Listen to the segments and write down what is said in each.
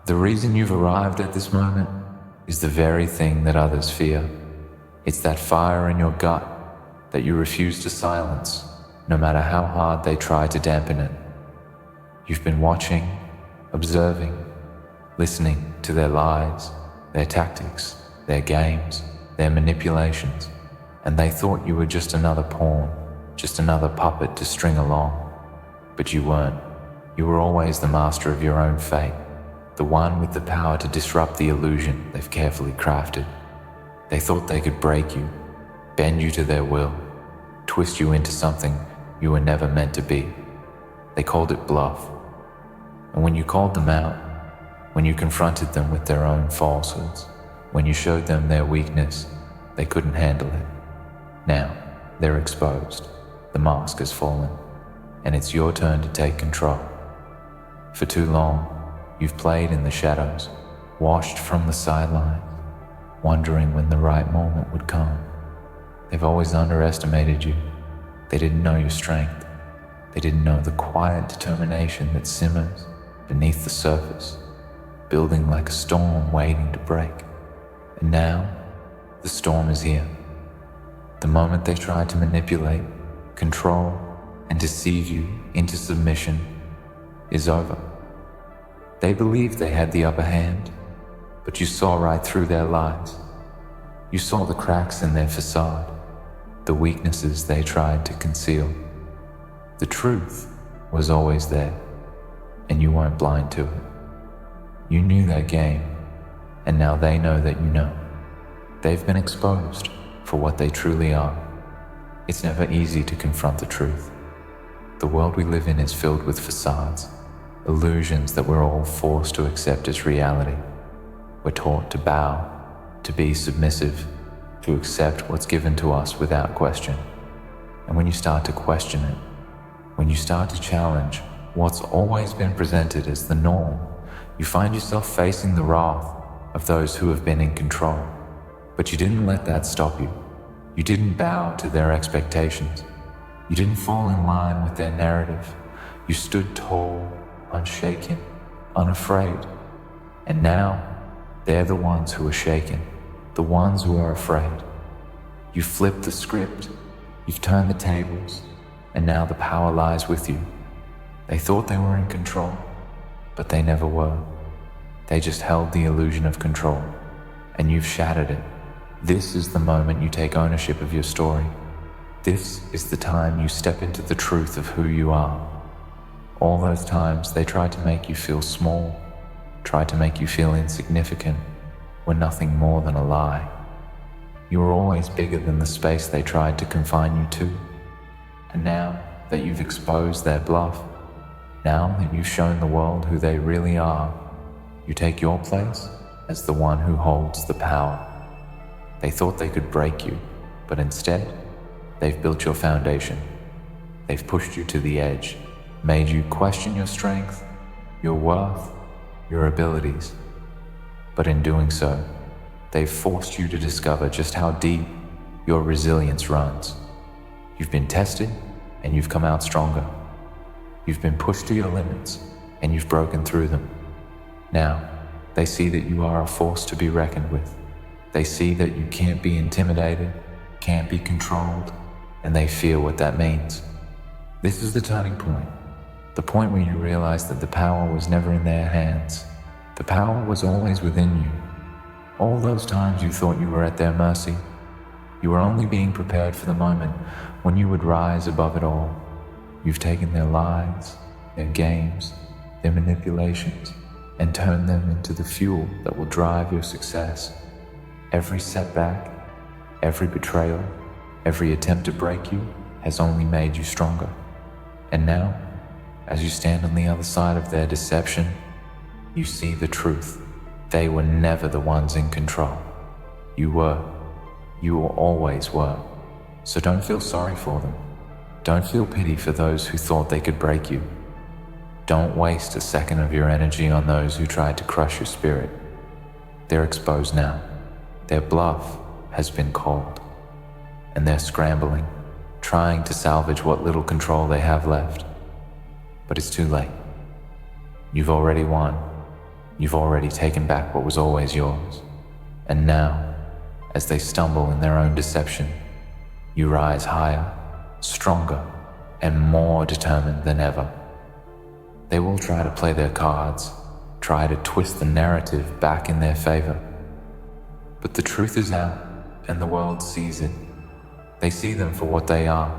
The reason you've arrived at this moment is the very thing that others fear. It's that fire in your gut that you refuse to silence, no matter how hard they try to dampen it. You've been watching, observing, listening to their lies, their tactics, their games, their manipulations, and they thought you were just another pawn, just another puppet to string along. But you weren't. You were always the master of your own fate, the one with the power to disrupt the illusion they've carefully crafted. They thought they could break you, bend you to their will, twist you into something you were never meant to be. They called it bluff. And when you called them out, when you confronted them with their own falsehoods, when you showed them their weakness, they couldn't handle it. Now, they're exposed. The mask has fallen, and it's your turn to take control. For too long, you've played in the shadows, watched from the sidelines, wondering when the right moment would come. They've always underestimated you. They didn't know your strength. They didn't know the quiet determination that simmers beneath the surface, building like a storm waiting to break. And now, the storm is here. The moment they tried to manipulate, control, and deceive you into submission is over. They believed they had the upper hand, but you saw right through their lies. You saw the cracks in their facade, the weaknesses they tried to conceal. The truth was always there, and you weren't blind to it. You knew their game, and now they know that you know. They've been exposed for what they truly are. It's never easy to confront the truth. The world we live in is filled with facades, illusions that we're all forced to accept as reality. We're taught to bow, to be submissive, to accept what's given to us without question. And when you start to question it, when you start to challenge what's always been presented as the norm, you find yourself facing the wrath of those who have been in control. But you didn't let that stop you. You didn't bow to their expectations. You didn't fall in line with their narrative. You stood tall, unshaken, unafraid. And now, they're the ones who are shaken, the ones who are afraid. You flipped the script, you've turned the tables, and now the power lies with you. They thought they were in control, but they never were. They just held the illusion of control, and you've shattered it. This is the moment you take ownership of your story. This is the time you step into the truth of who you are. All those times they tried to make you feel small, tried to make you feel insignificant, were nothing more than a lie. You were always bigger than the space they tried to confine you to. And now that you've exposed their bluff, now that you've shown the world who they really are, you take your place as the one who holds the power. They thought they could break you, but instead, they've built your foundation. They've pushed you to the edge, made you question your strength, your worth, your abilities. But in doing so, they've forced you to discover just how deep your resilience runs. You've been tested, and you've come out stronger. You've been pushed to your limits, and you've broken through them. Now, they see that you are a force to be reckoned with. They see that you can't be intimidated, can't be controlled, and they fear what that means. This is the turning point, the point where you realize that the power was never in their hands. The power was always within you. All those times you thought you were at their mercy, you were only being prepared for the moment when you would rise above it all. You've taken their lies, their games, their manipulations, and turned them into the fuel that will drive your success. Every setback, every betrayal, every attempt to break you has only made you stronger. And now, as you stand on the other side of their deception, you see the truth. They were never the ones in control. You were. You always were. So don't feel sorry for them. Don't feel pity for those who thought they could break you. Don't waste a second of your energy on those who tried to crush your spirit. They're exposed now. Their bluff has been called, and they're scrambling, trying to salvage what little control they have left. But it's too late. You've already won. You've already taken back what was always yours. And now, as they stumble in their own deception, you rise higher, stronger, and more determined than ever. They will try to play their cards, try to twist the narrative back in their favor. But the truth is out, and the world sees it. They see them for what they are.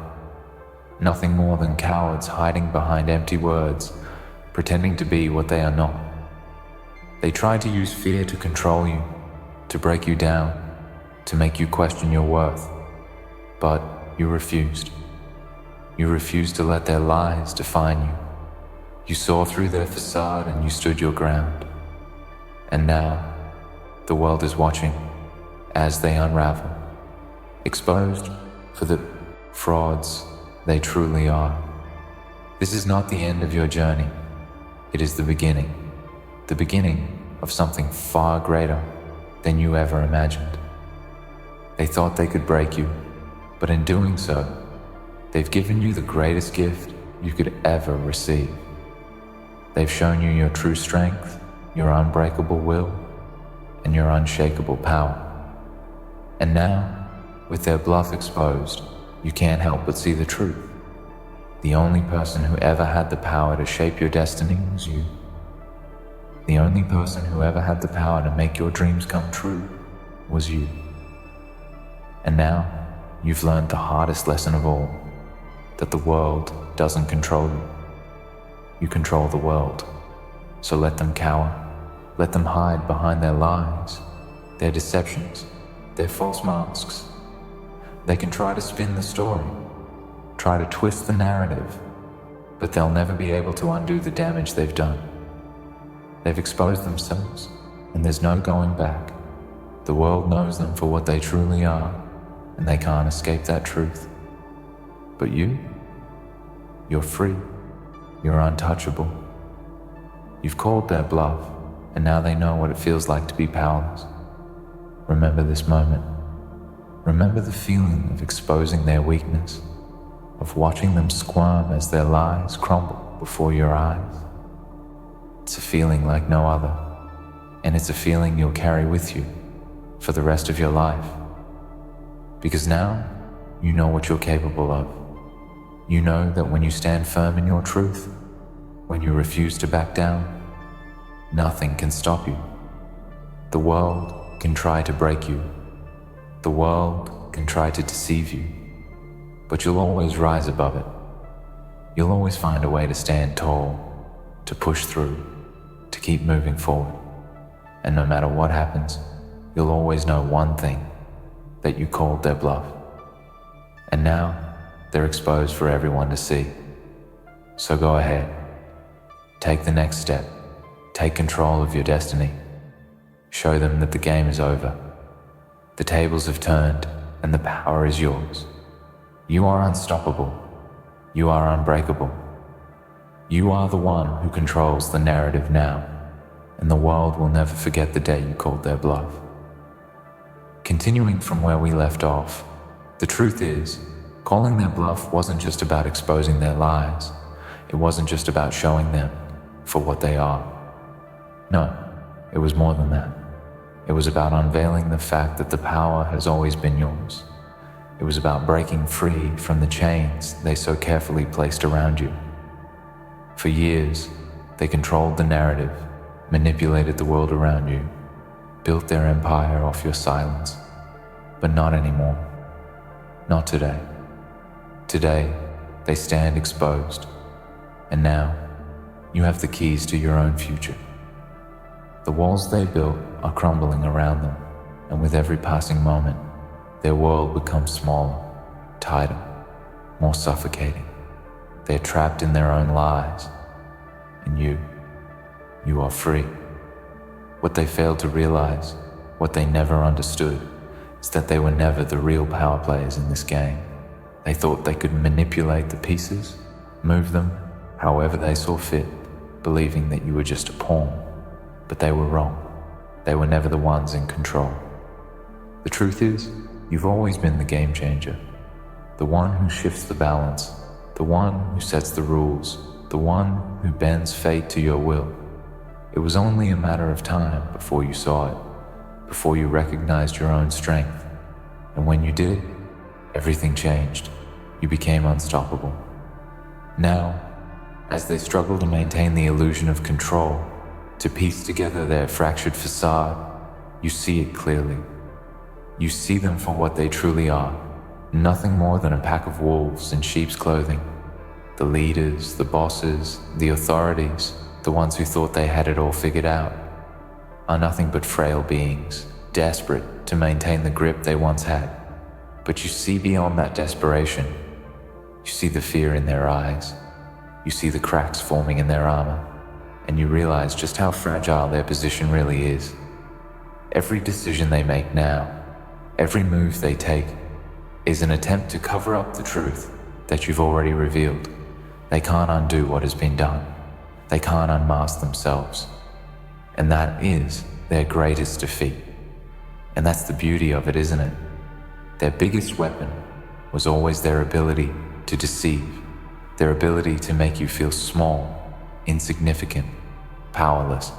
Nothing more than cowards hiding behind empty words, pretending to be what they are not. They tried to use fear to control you, to break you down, to make you question your worth. But you refused. You refused to let their lies define you. You saw through their facade and you stood your ground. And now, the world is watching as they unravel, exposed for the frauds they truly are. This is not the end of your journey. It is the beginning of something far greater than you ever imagined. They thought they could break you, but in doing so, they've given you the greatest gift you could ever receive. They've shown you your true strength, your unbreakable will, and your unshakable power. And now, with their bluff exposed, you can't help but see the truth. The only person who ever had the power to shape your destiny was you. The only person who ever had the power to make your dreams come true was you. And now, you've learned the hardest lesson of all, that the world doesn't control you. You control the world. So let them cower, let them hide behind their lies, their deceptions, their false masks. They can try to spin the story, try to twist the narrative, but they'll never be able to undo the damage they've done. They've exposed themselves, and there's no going back. The world knows them for what they truly are, and they can't escape that truth. But you're free. You're untouchable. You've called their bluff, and now they know what it feels like to be powerless. Remember this moment. Remember the feeling of exposing their weakness, of watching them squirm as their lies crumble before your eyes. It's a feeling like no other, and it's a feeling you'll carry with you for the rest of your life. Because now, you know what you're capable of. You know that when you stand firm in your truth, when you refuse to back down, nothing can stop you. The world can try to break you. The world can try to deceive you, but you'll always rise above it. You'll always find a way to stand tall, to push through, to keep moving forward. And no matter what happens, you'll always know one thing, that you called their bluff. And now, they're exposed for everyone to see. So go ahead. Take the next step. Take control of your destiny. Show them that the game is over. The tables have turned and the power is yours. You are unstoppable. You are unbreakable. You are the one who controls the narrative now, and the world will never forget the day you called their bluff. Continuing from where we left off, the truth is, calling their bluff wasn't just about exposing their lies. It wasn't just about showing them for what they are. No, it was more than that. It was about unveiling the fact that the power has always been yours. It was about breaking free from the chains they so carefully placed around you. For years, they controlled the narrative, manipulated the world around you, built their empire off your silence. But not anymore. Not today. Today, they stand exposed. And now, you have the keys to your own future. The walls they built are crumbling around them, and with every passing moment, their world becomes smaller, tighter, more suffocating. They're trapped in their own lies. And you are free. What they failed to realize, what they never understood, is that they were never the real power players in this game. They thought they could manipulate the pieces, move them however they saw fit, believing that you were just a pawn. But they were wrong. They were never the ones in control. The truth is, you've always been the game changer. The one who shifts the balance, the one who sets the rules, the one who bends fate to your will. It was only a matter of time before you saw it, before you recognized your own strength. And when you did, everything changed. You became unstoppable. Now, as they struggle to maintain the illusion of control, to piece together their fractured facade, you see it clearly. You see them for what they truly are, nothing more than a pack of wolves in sheep's clothing. The leaders, the bosses, the authorities, the ones who thought they had it all figured out, are nothing but frail beings, desperate to maintain the grip they once had. But you see beyond that desperation. You see the fear in their eyes. You see the cracks forming in their armor, and you realize just how fragile their position really is. Every decision they make now, every move they take, is an attempt to cover up the truth that you've already revealed. They can't undo what has been done. They can't unmask themselves. And that is their greatest defeat. And that's the beauty of it, isn't it? Their biggest weapon was always their ability to deceive, their ability to make you feel small, insignificant, powerless.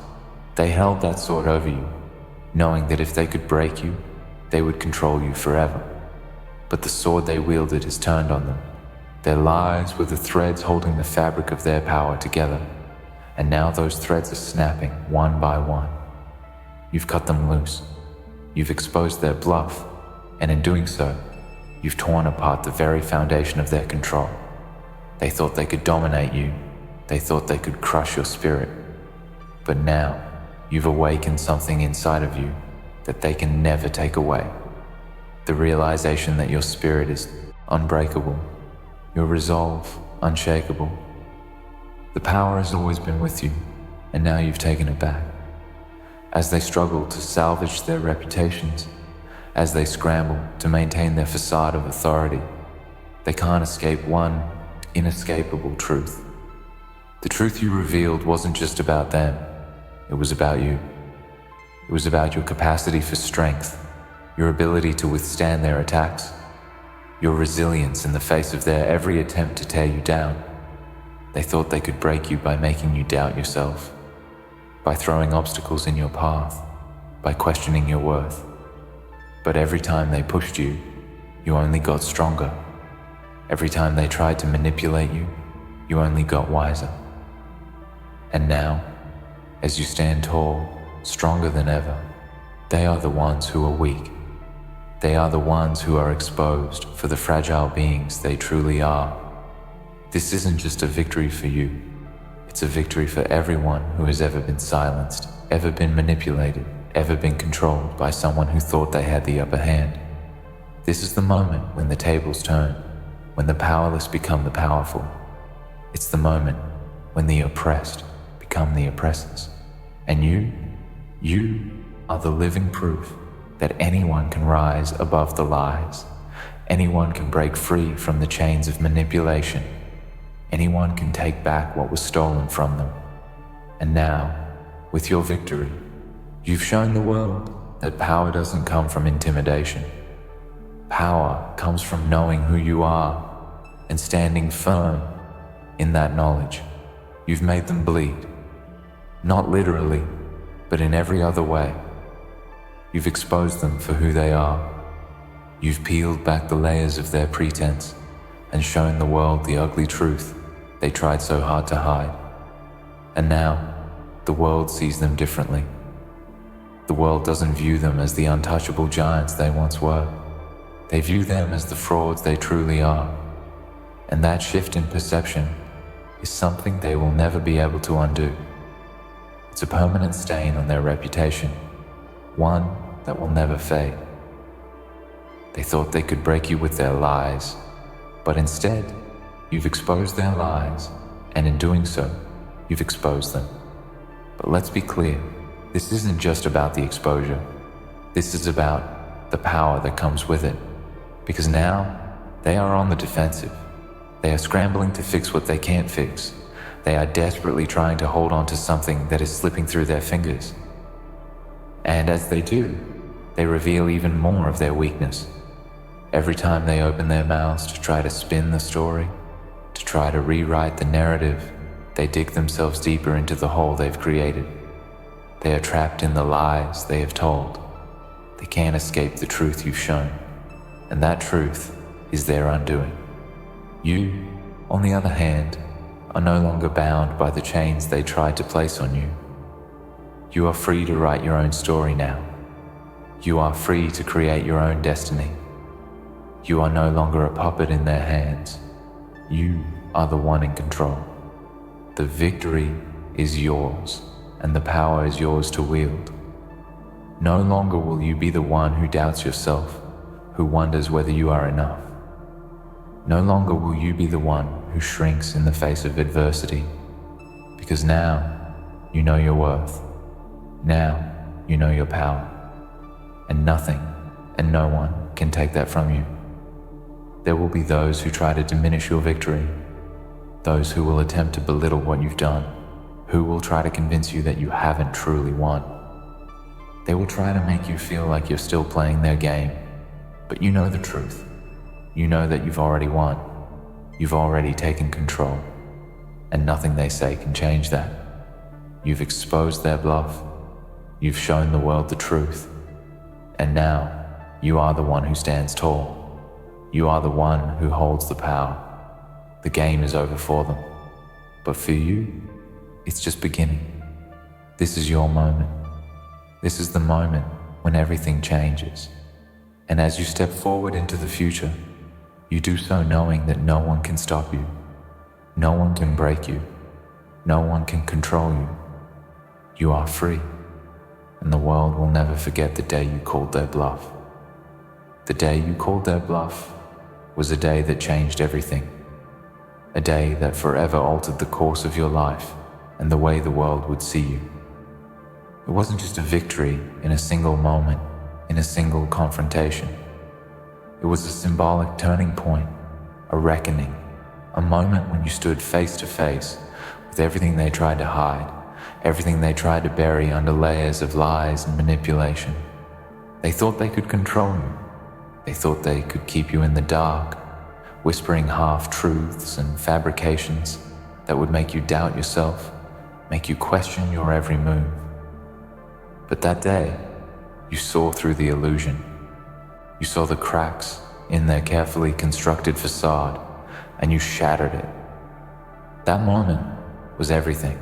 They held that sword over you, knowing that if they could break you, they would control you forever. But the sword they wielded is turned on them. Their lies were the threads holding the fabric of their power together, and now those threads are snapping one by one. You've cut them loose. You've exposed their bluff, and in doing so, you've torn apart the very foundation of their control. They thought they could dominate you. They thought they could crush your spirit. But now, you've awakened something inside of you that they can never take away. The realization that your spirit is unbreakable, your resolve unshakable. The power has always been with you, and now you've taken it back. As they struggle to salvage their reputations, as they scramble to maintain their facade of authority, they can't escape one inescapable truth. The truth you revealed wasn't just about them, it was about you. It was about your capacity for strength, your ability to withstand their attacks, your resilience in the face of their every attempt to tear you down. They thought they could break you by making you doubt yourself, by throwing obstacles in your path, by questioning your worth. But every time they pushed you, you only got stronger. Every time they tried to manipulate you, you only got wiser. And now, as you stand tall, stronger than ever, they are the ones who are weak. They are the ones who are exposed for the fragile beings they truly are. This isn't just a victory for you. It's a victory for everyone who has ever been silenced, ever been manipulated, ever been controlled by someone who thought they had the upper hand. This is the moment when the tables turn, when the powerless become the powerful. It's the moment when the oppressed become the oppressors. And you are the living proof that anyone can rise above the lies. Anyone can break free from the chains of manipulation. Anyone can take back what was stolen from them. And now, with your victory, you've shown the world that power doesn't come from intimidation. Power comes from knowing who you are and standing firm in that knowledge. You've made them bleed. Not literally, but in every other way. You've exposed them for who they are. You've peeled back the layers of their pretense and shown the world the ugly truth they tried so hard to hide. And now, the world sees them differently. The world doesn't view them as the untouchable giants they once were. They view them as the frauds they truly are. And that shift in perception is something they will never be able to undo. It's a permanent stain on their reputation, one that will never fade. They thought they could break you with their lies, but instead, you've exposed their lies, and in doing so, you've exposed them. But let's be clear, this isn't just about the exposure. This is about the power that comes with it. Because now, they are on the defensive. They are scrambling to fix what they can't fix. They are desperately trying to hold on to something that is slipping through their fingers. And as they do, they reveal even more of their weakness. Every time they open their mouths to try to spin the story, to try to rewrite the narrative, they dig themselves deeper into the hole they've created. They are trapped in the lies they have told. They can't escape the truth you've shown, and that truth is their undoing. You, on the other hand, are no longer bound by the chains they tried to place on you. You are free to write your own story now. You are free to create your own destiny. You are no longer a puppet in their hands. You are the one in control. The victory is yours, and the power is yours to wield. No longer will you be the one who doubts yourself, who wonders whether you are enough. No longer will you be the one who shrinks in the face of adversity, because now you know your worth. Now you know your power, and nothing and no one can take that from you. There will be those who try to diminish your victory, those who will attempt to belittle what you've done, who will try to convince you that you haven't truly won. They will try to make you feel like you're still playing their game, but you know the truth. You know that you've already won. You've already taken control, and nothing they say can change that. You've exposed their bluff. You've shown the world the truth. And now, you are the one who stands tall. You are the one who holds the power. The game is over for them. But for you, it's just beginning. This is your moment. This is the moment when everything changes. And as you step forward into the future, you do so knowing that no one can stop you. No one can break you. No one can control you. You are free, and the world will never forget the day you called their bluff. The day you called their bluff was a day that changed everything. A day that forever altered the course of your life and the way the world would see you. It wasn't just a victory in a single moment, in a single confrontation. It was a symbolic turning point, a reckoning, a moment when you stood face to face with everything they tried to hide, everything they tried to bury under layers of lies and manipulation. They thought they could control you. They thought they could keep you in the dark, whispering half-truths and fabrications that would make you doubt yourself, make you question your every move. But that day, you saw through the illusion. You saw the cracks in their carefully constructed facade, and you shattered it. That moment was everything.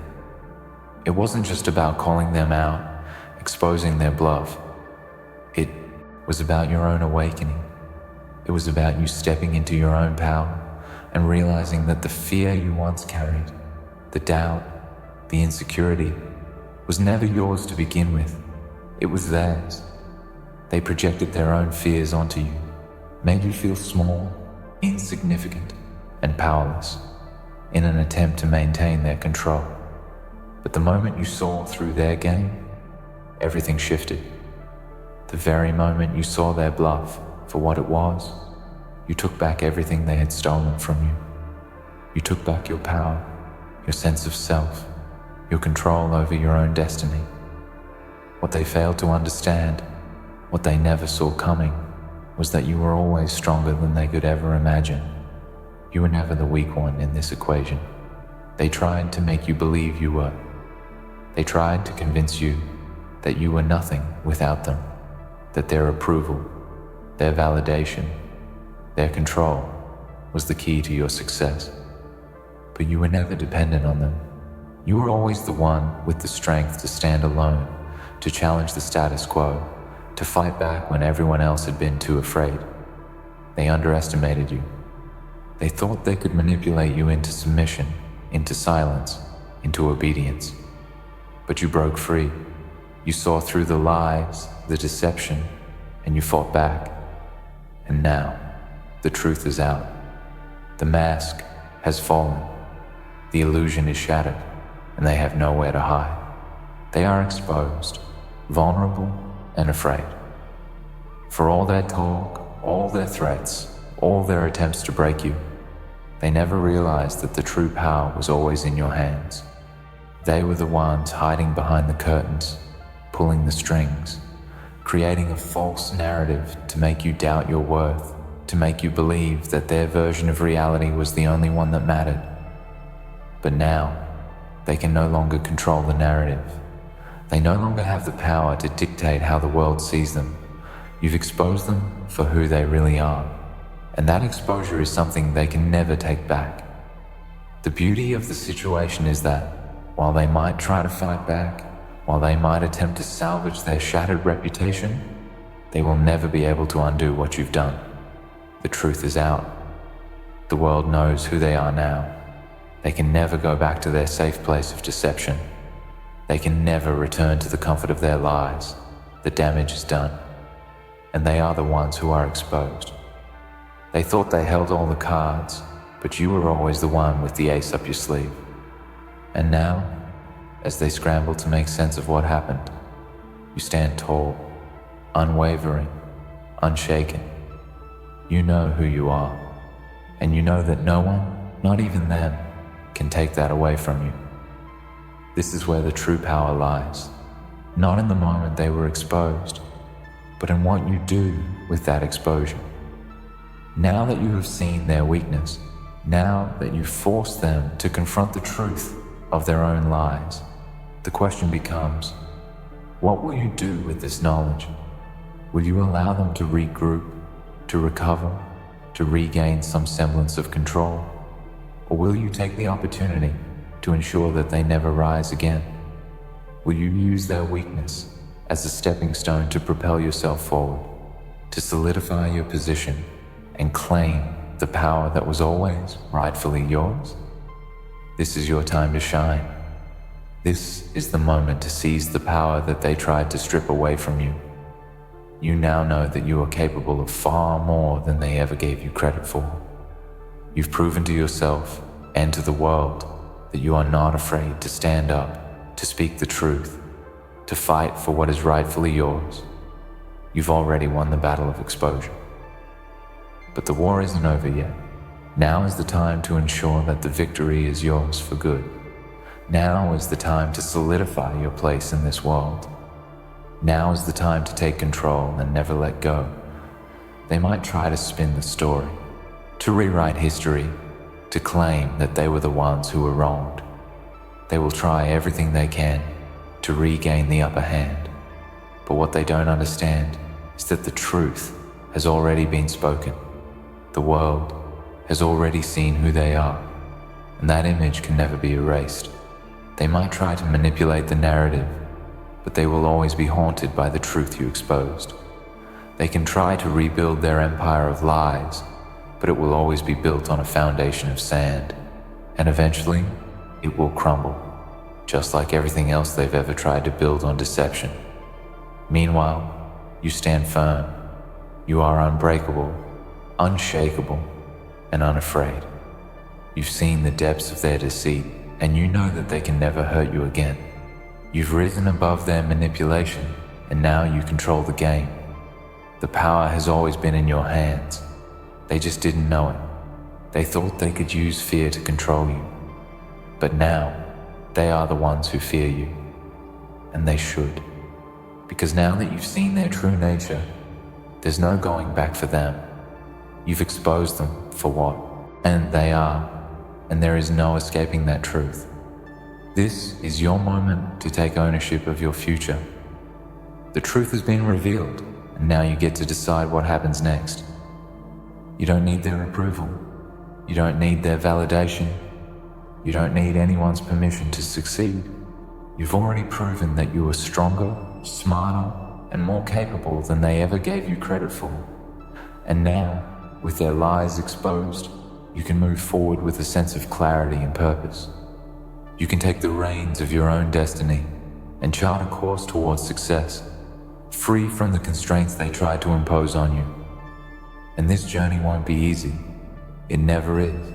It wasn't just about calling them out, exposing their bluff. It was about your own awakening. It was about you stepping into your own power and realizing that the fear you once carried, the doubt, the insecurity, was never yours to begin with. It was theirs. They projected their own fears onto you, made you feel small, insignificant, and powerless in an attempt to maintain their control. But the moment you saw through their game, everything shifted. The very moment you saw their bluff for what it was, you took back everything they had stolen from you. You took back your power, your sense of self, your control over your own destiny. What they failed to understand, what they never saw coming, was that you were always stronger than they could ever imagine. You were never the weak one in this equation. They tried to make you believe you were. They tried to convince you that you were nothing without them, that their approval, their validation, their control was the key to your success. But you were never dependent on them. You were always the one with the strength to stand alone, to challenge the status quo, to fight back when everyone else had been too afraid. They underestimated you. They thought they could manipulate you into submission, into silence, into obedience. But you broke free. You saw through the lies, the deception, and you fought back. And now, the truth is out. The mask has fallen. The illusion is shattered, and they have nowhere to hide. They are exposed, vulnerable, and afraid. For all their talk, all their threats, all their attempts to break you, they never realized that the true power was always in your hands. They were the ones hiding behind the curtains, pulling the strings, creating a false narrative to make you doubt your worth, to make you believe that their version of reality was the only one that mattered. But now, they can no longer control the narrative. They no longer have the power to dictate how the world sees them. You've exposed them for who they really are, and that exposure is something they can never take back. The beauty of the situation is that, while they might try to fight back, while they might attempt to salvage their shattered reputation, they will never be able to undo what you've done. The truth is out. The world knows who they are now. They can never go back to their safe place of deception. They can never return to the comfort of their lies. The damage is done, and they are the ones who are exposed. They thought they held all the cards, but you were always the one with the ace up your sleeve. And now, as they scramble to make sense of what happened, you stand tall, unwavering, unshaken. You know who you are, and you know that no one, not even them, can take that away from you. This is where the true power lies, not in the moment they were exposed, but in what you do with that exposure. Now that you have seen their weakness, now that you've forced them to confront the truth of their own lies, the question becomes, what will you do with this knowledge? Will you allow them to regroup, to recover, to regain some semblance of control? Or will you take the opportunity to ensure that they never rise again? Will you use their weakness as a stepping stone to propel yourself forward, to solidify your position and claim the power that was always rightfully yours? This is your time to shine. This is the moment to seize the power that they tried to strip away from you. You now know that you are capable of far more than they ever gave you credit for. You've proven to yourself and to the world that you are not afraid to stand up, to speak the truth, to fight for what is rightfully yours. You've already won the battle of exposure. But the war isn't over yet. Now is the time to ensure that the victory is yours for good. Now is the time to solidify your place in this world. Now is the time to take control and never let go. They might try to spin the story, to rewrite history, to claim that they were the ones who were wronged. They will try everything they can to regain the upper hand. But what they don't understand is that the truth has already been spoken. The world has already seen who they are, and that image can never be erased. They might try to manipulate the narrative, but they will always be haunted by the truth you exposed. They can try to rebuild their empire of lies, but it will always be built on a foundation of sand, and eventually it will crumble, just like everything else they've ever tried to build on deception. Meanwhile, you stand firm. You are unbreakable, unshakable, and unafraid. You've seen the depths of their deceit, and you know that they can never hurt you again. You've risen above their manipulation, and now you control the game. The power has always been in your hands. They just didn't know it. They thought they could use fear to control you. But now, they are the ones who fear you. And they should. Because now that you've seen their true nature, there's no going back for them. You've exposed them for what? And they are. And there is no escaping that truth. This is your moment to take ownership of your future. The truth has been revealed, and now you get to decide what happens next. You don't need their approval. You don't need their validation. You don't need anyone's permission to succeed. You've already proven that you are stronger, smarter, and more capable than they ever gave you credit for. And now, with their lies exposed, you can move forward with a sense of clarity and purpose. You can take the reins of your own destiny and chart a course towards success, free from the constraints they tried to impose on you. And this journey won't be easy. It never is.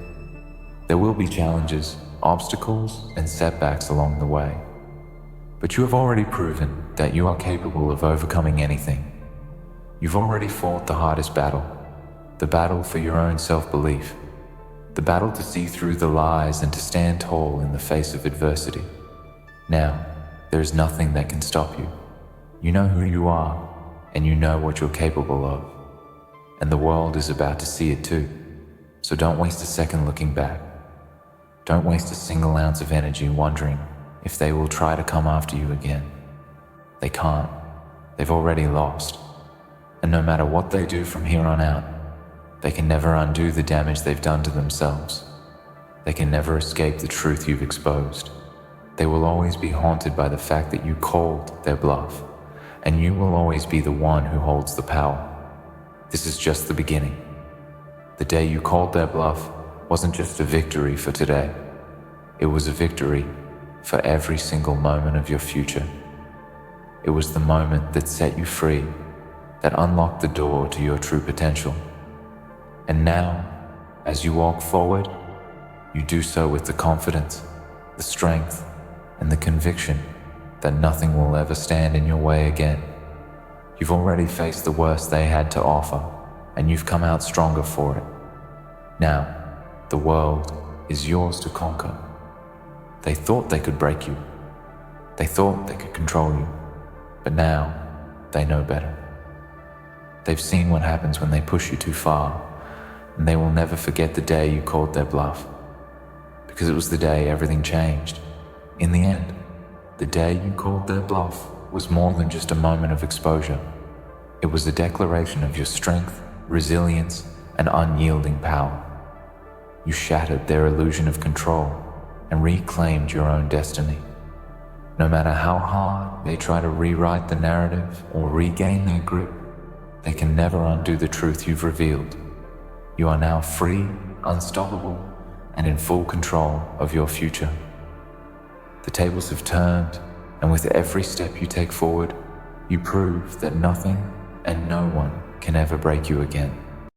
There will be challenges, obstacles, and setbacks along the way. But you have already proven that you are capable of overcoming anything. You've already fought the hardest battle, the battle for your own self-belief, the battle to see through the lies and to stand tall in the face of adversity. Now, there is nothing that can stop you. You know who you are, and you know what you're capable of. And the world is about to see it too. So don't waste a second looking back. Don't waste a single ounce of energy wondering if they will try to come after you again. They can't. They've already lost. And no matter what they do from here on out, they can never undo the damage they've done to themselves. They can never escape the truth you've exposed. They will always be haunted by the fact that you called their bluff, and you will always be the one who holds the power. This is just the beginning. The day you called their bluff wasn't just a victory for today. It was a victory for every single moment of your future. It was the moment that set you free, that unlocked the door to your true potential. And now, as you walk forward, you do so with the confidence, the strength, and the conviction that nothing will ever stand in your way again. You've already faced the worst they had to offer, and you've come out stronger for it. Now, the world is yours to conquer. They thought they could break you. They thought they could control you. But now, they know better. They've seen what happens when they push you too far, and they will never forget the day you called their bluff. Because it was the day everything changed. In the end, the day you called their bluff was more than just a moment of exposure. It was a declaration of your strength, resilience, and unyielding power. You shattered their illusion of control and reclaimed your own destiny. No matter how hard they try to rewrite the narrative or regain their grip, they can never undo the truth you've revealed. You are now free, unstoppable, and in full control of your future. The tables have turned, and with every step you take forward, you prove that nothing and no one can ever break you again.